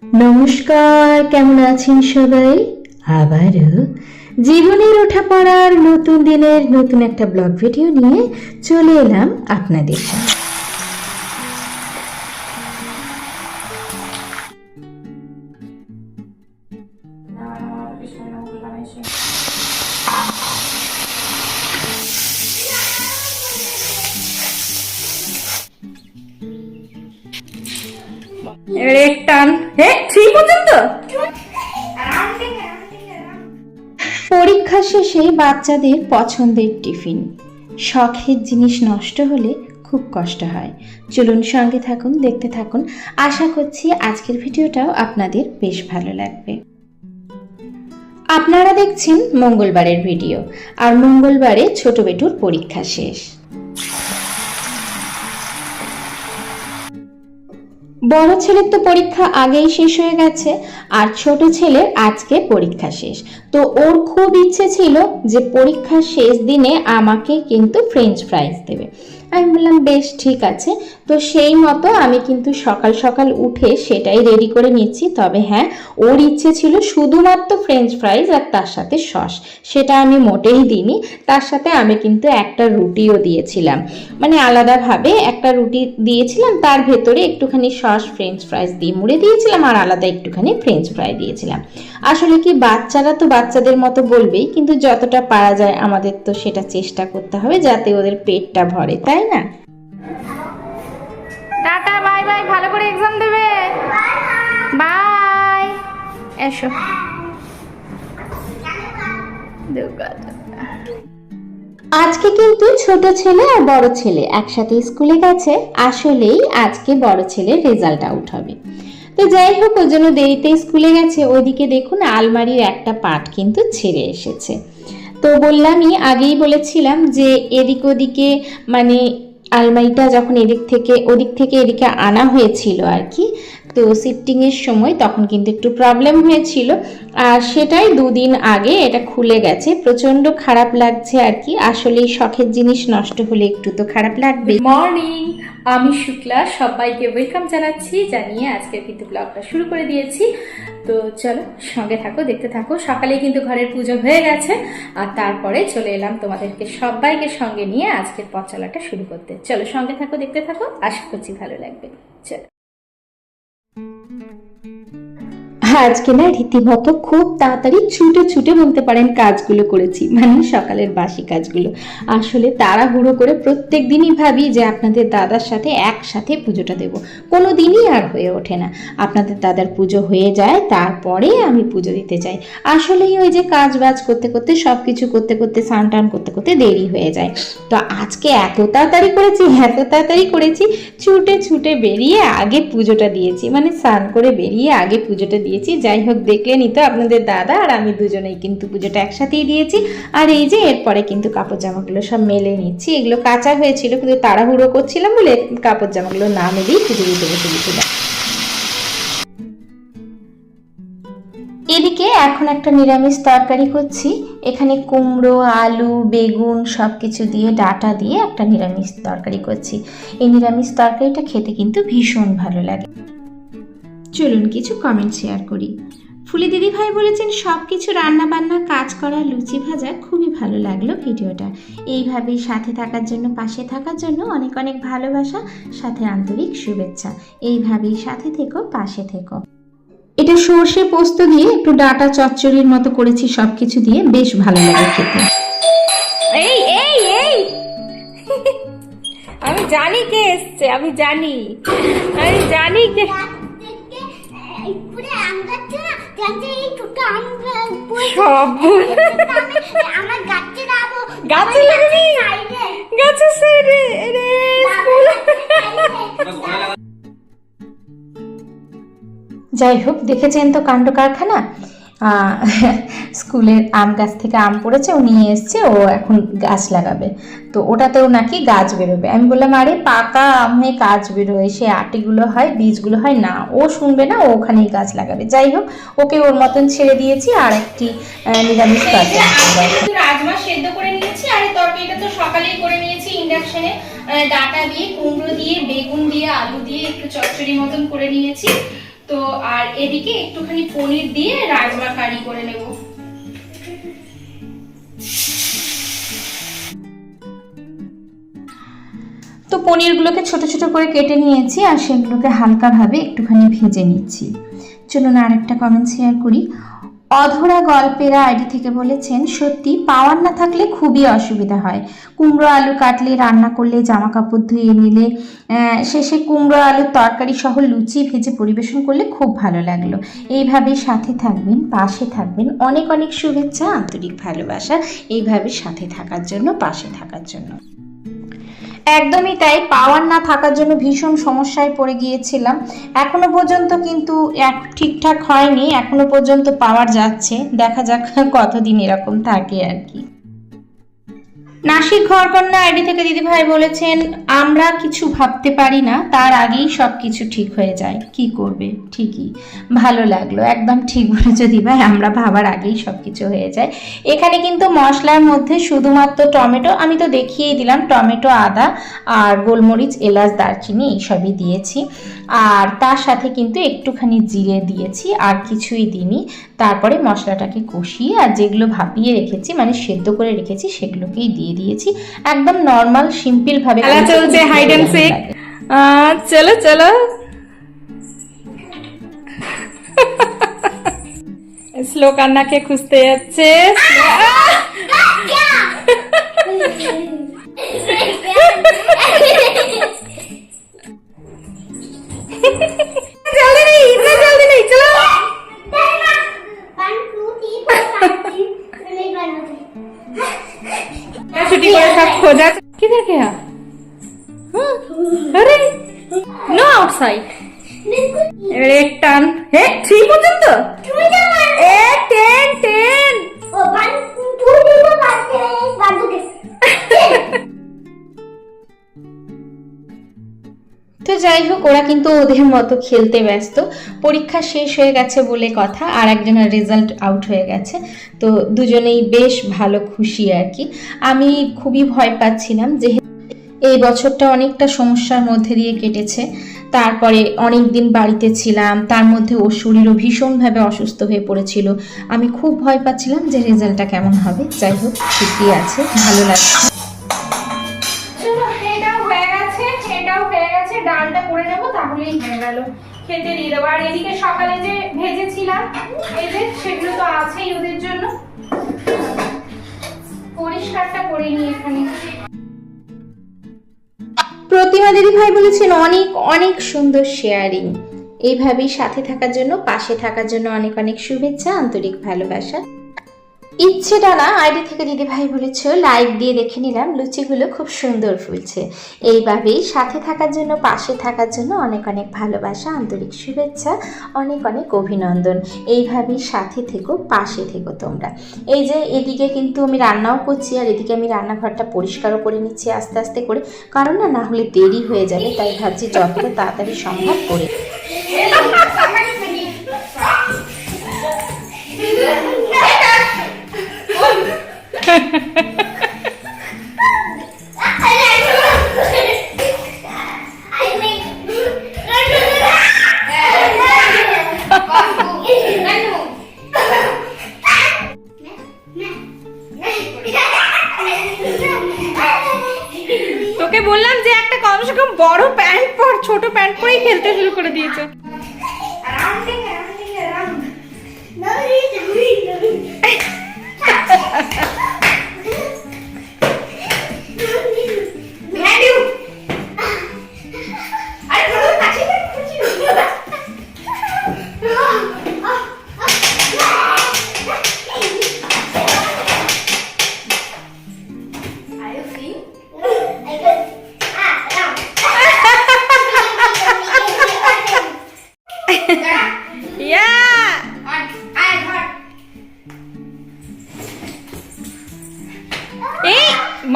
নমস্কার, কেমন আছেন সবাই? আবারও জীবনের ওঠা পড়ার নতুন দিনের নতুন একটা ব্লগ ভিডিও নিয়ে চলে এলাম আপনাদের সাথে। পরীক্ষা শেষে বাচ্চাদের পছন্দের টিফিন, শখের জিনিস নষ্ট হলে খুব কষ্ট হয়। চলুন সঙ্গে থাকুন, দেখতে থাকুন। আশা করছি আজকের ভিডিওটাও আপনাদের বেশ ভালো লাগবে। আপনারা দেখছেন মঙ্গলবারের ভিডিও, আর মঙ্গলবারে ছোট বেটুর পরীক্ষা শেষ। বড় ছেলের তো পরীক্ষা আগেই শেষ হয়ে গেছে, আর ছোট ছেলের আজকে পরীক্ষা শেষ। তো ওর খুব ইচ্ছে ছিল যে পরীক্ষার শেষ দিনে আমাকে কিন্তু ফ্রেঞ্চ ফ্রাইজ দেবে। আমি বললাম বেশ ঠিক আছে। তো সেই মতো আমি কিন্তু সকাল সকাল উঠে সেটাই রেডি করে নিচ্ছি। তবে হ্যাঁ, ওর ইচ্ছে ছিল শুধুমাত্র ফ্রেঞ্চ ফ্রাইজ আর তার সাথে সস, সেটা আমি মোটেই দিইনি। তার সাথে আমি কিন্তু একটা রুটিও দিয়েছিলাম, মানে আলাদাভাবে একটা রুটি দিয়েছিলাম, তার ভেতরে একটুখানি সস ফ্রেঞ্চ ফ্রাইজ দিয়ে মুড়ে দিয়েছিলাম, আর আলাদা একটুখানি ফ্রেঞ্চ ফ্রাই দিয়েছিলাম। আসলে কি, বাচ্চারা তো বাচ্চাদের মতো বলবেই, কিন্তু যতটা পারা যায় আমাদের তো সেটা চেষ্টা করতে হবে যাতে ওদের পেটটা ভরে, তাই না? টাটা, বাই বাই, ভালো করে এক্সাম দেবে, বাই। এসো আজকে কিন্তু ছোট ছেলে আর বড় ছেলে একসাথে স্কুলে গেছে। আসলেই আজকে বড় ছেলের রেজাল্ট আউট হবে। তো যাই হোক, ওর জন্য দেরিতে স্কুলে গেছে। ওইদিকে দেখুন আলমারির একটা পাট কিন্তু ছেড়ে এসেছে। তো বললামই, আগেই বলেছিলাম যে এদিক ওদিকে, মানে আলমারিটা যখন ওদিক থেকে এদিকে আনা হয়েছিল আর কি, তো শিফটিংয়ের সময় তখন কিন্তু একটু প্রবলেম হয়েছিল, আর সেটাই দুদিন আগে এটা খুলে গেছে। প্রচণ্ড খারাপ লাগছে আর কি। আসলে শখের জিনিস নষ্ট হলে একটু তো খারাপ লাগবে। মর্নিং, আমি শুক্লা, সবাইকে ওয়েলকাম জানিয়ে আজকের কিন্তু ব্লগটা শুরু করে দিয়েছি। তো চলো সঙ্গে থাকো, দেখতে থাকো। সকালে কিন্তু ঘরের পুজো হয়ে গেছে, আর তারপরে চলে এলাম তোমাদেরকে সবাইকে সঙ্গে নিয়ে আজকের পথ চলাটা শুরু করতে। চলো সঙ্গে থাকো, দেখতে থাকো, আশা করছি ভালো লাগবে। চলো। আজকে না রীতিমতো খুব তাড়াতাড়ি ছুটে ছুটে বলতে পারেন কাজগুলো করেছি, মানে সকালের বাসি কাজগুলো। আসলে তাড়াহুড়ো করে প্রত্যেক দিনই ভাবি যে আপনাদের দাদার সাথে একসাথে পুজোটা দেব, কোনো দিনই আর হয়ে ওঠে না। আপনাদের দাদার পুজো হয়ে যায়, তারপরে আমি পুজো দিতে যাই। আসলেই ওই যে কাজ বাজ করতে করতে, সব কিছু করতে করতে, স্নান টান করতে করতে দেরি হয়ে যায়। তো আজকে এত তাড়াতাড়ি করেছি, ছুটে ছুটে বেরিয়ে আগে পুজোটা দিয়েছি, মানে স্নান করে বেরিয়ে আগে পুজোটা দিয়েছি। যাই হোক, দেখলেনই তো আপনাদের দাদা আর আমি দুজনেই কিন্তু পুজোটা একসাথেই দিয়েছি। আর এই যে এরপরে কিন্তু কাপড় জামাগুলো সব মেলে নিচ্ছি। এগুলো কাঁচা হয়েছিল, কিন্তু তাড়াহুড়ো করছিলাম বলে কাপড় জামাগুলো না মেলেই পুজো দিতে বসে গেছিলাম। এদিকে এখন একটা নিরামিষ তরকারি করছি। এখানে কুমড়ো, আলু, বেগুন সব কিছু দিয়ে, ডাঁটা দিয়ে একটা নিরামিষ তরকারি করছি। এই নিরামিষ তরকারিটা খেতে কিন্তু ভীষণ ভালো লাগে। চলুন কিছু কমেন্ট শেয়ার করি। ফুলি দিদি ভাই বলেছেন সব কিছু রান্না বান্না, কাজ করা, লুচি ভাজা, খুবই ভালো লাগলো ভিডিওটা। এইভাবেই সাথে থাকার জন্য, পাশে থাকার জন্য অনেক অনেক ভালোবাসা, সাথে আন্তরিক শুভেচ্ছা। এইভাবেই সাথে থেকো, পাশে থেকো। এটা সর্ষে পোস্ত দিয়ে একটু ডাঁটা চচ্চড়ির মতো করেছি, সবকিছু দিয়ে বেশ ভালো লাগে খেতে। এই এই এই আমি জানি কে এসছে, আমি জানি কে। যাই হোক, দেখেছেন তো কাণ্ড কারখানা। স্কুলের আম গাছ থেকে আম পড়েছে, ও নিয়ে এসছে, ও এখন গাছ লাগাবে। তো ওটাতেও নাকি গাছ বেরোবে। আমি বললাম আরে পাকা আমে গাছ বেরোয়, সে আটিগুলো হয়, বীজগুলো হয় না। ও শুনবে না, ও ওখানেই গাছ লাগাবে। যাই হোক, ওকে ওর মতন ছেড়ে দিয়েছি। আর একটি নিরামিষ তরকারি, রাজমা সেদ্ধ করে নিয়েছি। আর এই তরকারিটা তো সকালেই করে নিয়েছি ইন্ডাকশনে। ডাঁটা দিয়ে, কুমড়ো দিয়ে, বেগুন দিয়ে, আলু দিয়ে একটু চচ্চড়ি মতন করে নিয়েছি। তো আর এদিকে একটুখানি পনির দিয়ে রাজমা কারি করে নেব। তো পনিরগুলোকে ছোট ছোট করে কেটে নিয়েছি আর সেগুলোকে হালকাভাবে একটুখানি ভেজে নিচ্ছি। চলুন আর একটা কমেন্ট শেয়ার করি। অধরা গল্পেরা আইডি থেকে বলেছেন, সত্যি পাওয়ার না থাকলে খুবই অসুবিধা হয়। কুমড়ো আলু কাটলে, রান্না করলে, জামা কাপড় ধুয়ে নিলে, শেষে কুমড়ো আলুর তরকারি সহ লুচি ভেজে পরিবেশন করলে খুব ভালো লাগলো। এইভাবে সাথে থাকবেন, পাশে থাকবেন। অনেক অনেক শুভেচ্ছা, আন্তরিক ভালোবাসা এইভাবে সাথে থাকার জন্য, পাশে থাকার জন্য। একদমই তাই, পাওয়ার না থাকার জন্য ভীষণ সমস্যায় পড়ে গিয়েছিলাম। এখনো পর্যন্ত কিন্তু ঠিকঠাক হয়নি, এখনো পর্যন্ত পাওয়ার যাচ্ছে, দেখা যাক কতদিন এরকম থাকে আর কি। নাসিক ঘরকন্যা আইডি থেকে দিদিভাই বলেছেন, আমরা কিছু ভাবতে পারি না, তার আগেই সব কিছু ঠিক হয়ে যায়। কি করবে, ঠিকই, ভালো লাগলো, একদম ঠিক বলেছো দিদিভাই, আমরা ভাবার আগেই সব কিছু হয়ে যায়। এখানে কিন্তু মশলার মধ্যে শুধুমাত্র টমেটো, আমি তো দেখিয়েই দিলাম, টমেটো, আদা আর গোলমরিচ, এলাচ, দারচিনি এইসবই দিয়েছি। আর তার সাথে কিন্তু একটুখানি জিরে দিয়েছি, আর কিছুই দিইনি। তারপরে মশলাটাকে কষিয়ে আর যেগুলো ভাপিয়ে রেখেছি, মানে সেদ্ধ করে রেখেছি, সেগুলোকেই দিয়ে দিয়েছি। একদম নর্মাল সিম্পল ভাবে খেলা চলছে, হাইড এন্ড সিক। চলো চলো, স্লো কান্নাকে খুঁজতে যাচ্ছে। জলদি নেই, ইতনা জলদি নেই, চলো। ছুটি করে সব খোঁজা। किधर गया? अरे नो आउटसाइड। এবারে এক টান, হে 3 পর্যন্ত, এ 10 ও 1 2 দিবো বাদে বাদুকে। তো যাই হোক, ওরা কিন্তু ওদের মতো খেলতে ব্যস্ত। পরীক্ষা শেষ হয়ে গেছে বলে কথা, আর একজনের রেজাল্ট আউট হয়ে গেছে, তো দুজনেই বেশ ভালো খুশি আর কি। আমি খুবই ভয় পাচ্ছিলাম, যে এই বছরটা অনেকটা সমস্যার মধ্যে দিয়ে কেটেছে। তারপরে অনেক দিন বাড়িতে ছিলাম, তার মধ্যে ওর শরীরও ভীষণভাবে অসুস্থ হয়ে পড়েছিল। আমি খুব ভয় পাচ্ছিলাম যে রেজাল্টটা কেমন হবে। যাই হোক, ঠিকই আছে, ভালো লাগছে। এটাও হয়ে গেছে, এটাও হয়ে গেছে, ডালটা করে নেব, তাহলেই হয়ে গেল। খেতে দিয়ে দেবো। আর এদিকে সকালে যে ভেজেছিলাম, এই যে সেগুলো তো আছেই ওদের জন্য, পরিষ্কারটা করে নিই এখানে। প্রতিমা দিদিভাই বলেছেন, অনেক অনেক সুন্দর শেয়ারিং। এইভাবেই সাথে থাকার জন্য, পাশে থাকার জন্য অনেক অনেক শুভেচ্ছা, আন্তরিক ভালোবাসা। ইচ্ছেটা না আইডি থেকে দিদিভাই বলেছ, লাইক দিয়ে দেখে নিলাম, লুচিগুলো খুব সুন্দর ফুলছে। এইভাবেই সাথে থাকার জন্য, পাশে থাকার জন্য অনেক অনেক ভালোবাসা, আন্তরিক শুভেচ্ছা, অনেক অনেক অভিনন্দন। এইভাবেই সাথে থেকো, পাশে থেকো তোমরা। এই যে এদিকে কিন্তু আমি রান্নাও করছি, আর এদিকে আমি রান্নাঘরটা পরিষ্কারও করে নিচ্ছি আস্তে আস্তে করে, কারণ না হলে দেরি হয়ে যাবে, তাই ভাবছি যতটা তাড়াতাড়ি সম্ভব করে। তোকে বললাম যে একটা কমসে কম বড় প্যান্ট পর, ছোট প্যান্ট পরেই খেলতে শুরু করে দিয়েছো।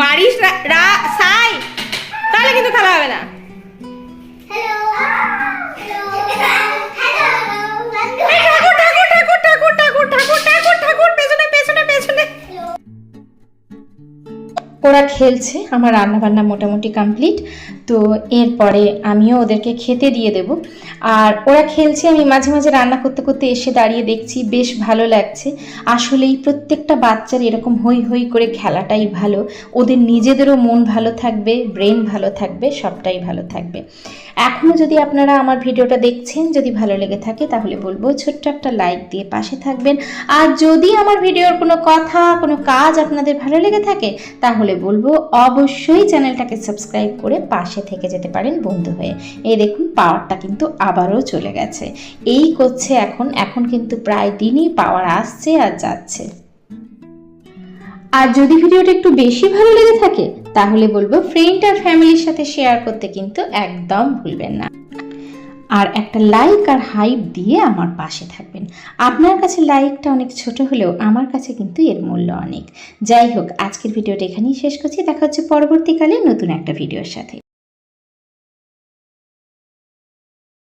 মারিস সাই, তাহলে কিন্তু খেলা হবে না। ওরা খেলছে, আমার রান্নাবান্না মোটামুটি কমপ্লিট। তো এরপরে আমিও ওদেরকে খেতে দিয়ে দেব। আর ওরা খেলছে, আমি মাঝে মাঝে রান্না করতে করতে এসে দাঁড়িয়ে দেখছি, বেশ ভালো লাগছে। আসলেই প্রত্যেকটা বাচ্চার এরকম হই হই করে খেলাটাই ভালো, ওদের নিজেদেরও মন ভালো থাকবে, ব্রেন ভালো থাকবে, সবটাই ভালো থাকবে। এখনও যদি আপনারা আমার ভিডিওটা দেখছেন, যদি ভালো লেগে থাকে তাহলে বলবো ছোট্ট একটা লাইক দিয়ে পাশে থাকবেন। আর যদি আমার ভিডিওর কোনো কথা, কোনো কাজ আপনাদের ভালো লেগে থাকে তাহলে বলবো অবশ্যই চ্যানেলটাকে সাবস্ক্রাইব করে পাশে থেকে যেতে পারেন বন্ধু হয়ে। এই দেখুন পাওয়ারটা কিন্তু আবারও চলে গেছে, এই করছে এখন কিন্তু প্রায় দিনই পাওয়ার আসছে আর যাচ্ছে। আর যদি ভিডিওটা একটু বেশি ভালো লেগে থাকে তাহলে বলবো ফ্রেন্ড আর ফ্যামিলির সাথে শেয়ার করতে কিন্তু একদম ভুলবেন না। আর একটা লাইক আর হাইপ দিয়ে আমার পাশে থাকবেন। আপনার কাছে লাইকটা অনেক ছোট হলেও আমার কাছে কিন্তু এর মূল্য অনেক। যাই হোক, আজকের ভিডিওটা এখানেই শেষ করছি। দেখা হচ্ছে পরবর্তীকালে নতুন একটা ভিডিওর সাথে।